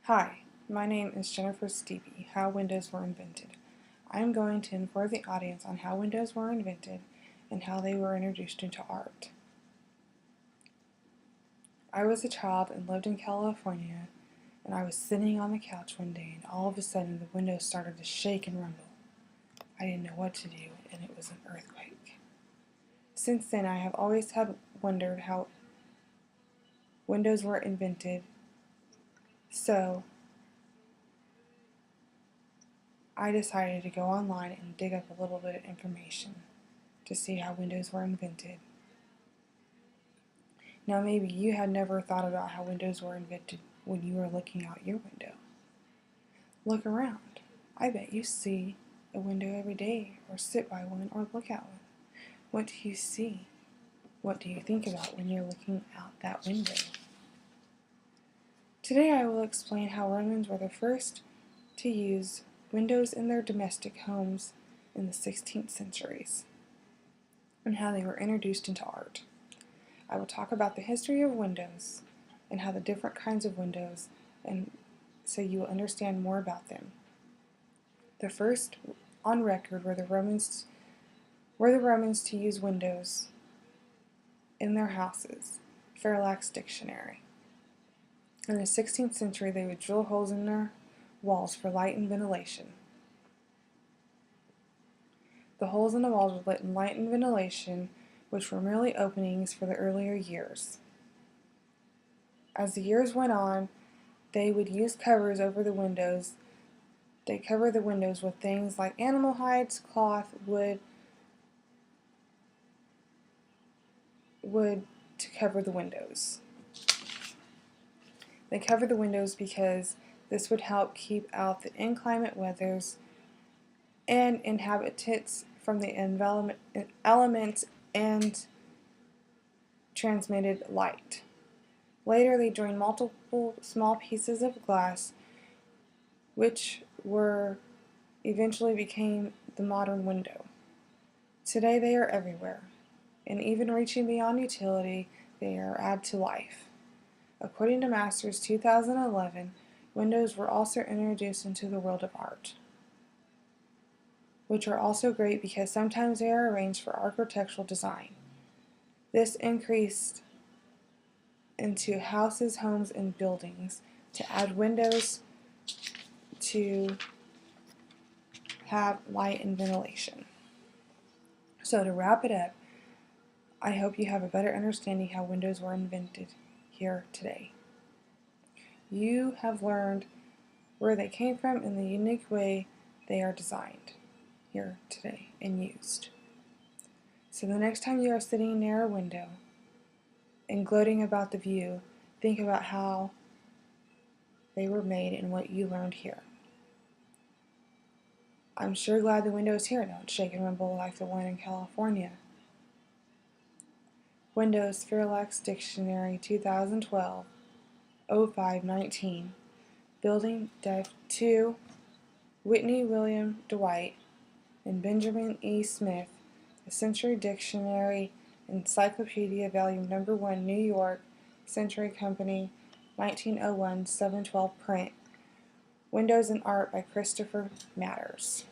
Hi, my name is Jennifer Stevie, How Windows Were Invented. I am going to inform the audience on how windows were invented and how they were introduced into art. I was a child and lived in California, and I was sitting on the couch one day and all of a sudden the windows started to shake and rumble. I didn't know what to do and it was an earthquake. Since then I have always had wondered how windows were invented, so I decided to go online and dig up a little bit of information to see how windows were invented. Now maybe you had never thought about how windows were invented when you were looking out your window. Look around. I bet you see a window every day, or sit by one, or look at one. What do you see? What do you think about when you're looking out that window? Today I will explain how Romans were the first to use windows in their domestic homes in the 16th centuries, and how they were introduced into art. I will talk about the history of windows and how the different kinds of windows, and so you will understand more about them. The first on record were the Romans to use windows in their houses, Fairfax Dictionary. In the 16th century they would drill holes in their walls for light and ventilation. The holes in the walls would let in light and ventilation, which were merely openings for the earlier years. As the years went on, they would use covers over the windows. They covered the windows with things like animal hides, cloth, wood to cover the windows. They covered the windows because this would help keep out the inclement weathers and inhabitants from the elements and transmitted light. Later they joined multiple small pieces of glass, which eventually became the modern window. Today they are everywhere, and even reaching beyond utility, they are add to life. According to Masters 2011, windows were also introduced into the world of art, which are also great because sometimes they are arranged for architectural design. This increased into houses, homes, and buildings to add windows to have light and ventilation. So to wrap it up, I hope you have a better understanding how windows were invented here today. You have learned where they came from and the unique way they are designed here today and used. So the next time you are sitting near a window and gloating about the view, think about how they were made and what you learned here. I'm sure glad the windows here don't shake and rumble like the one in California. Windows, Fairfax Dictionary, 2012, 0519. Building Def 2, Whitney William Dwight and Benjamin E. Smith, The Century Dictionary, Encyclopedia, Volume No. 1, New York, Century Company, 1901, 712 print. Windows and Art by Christopher Matters.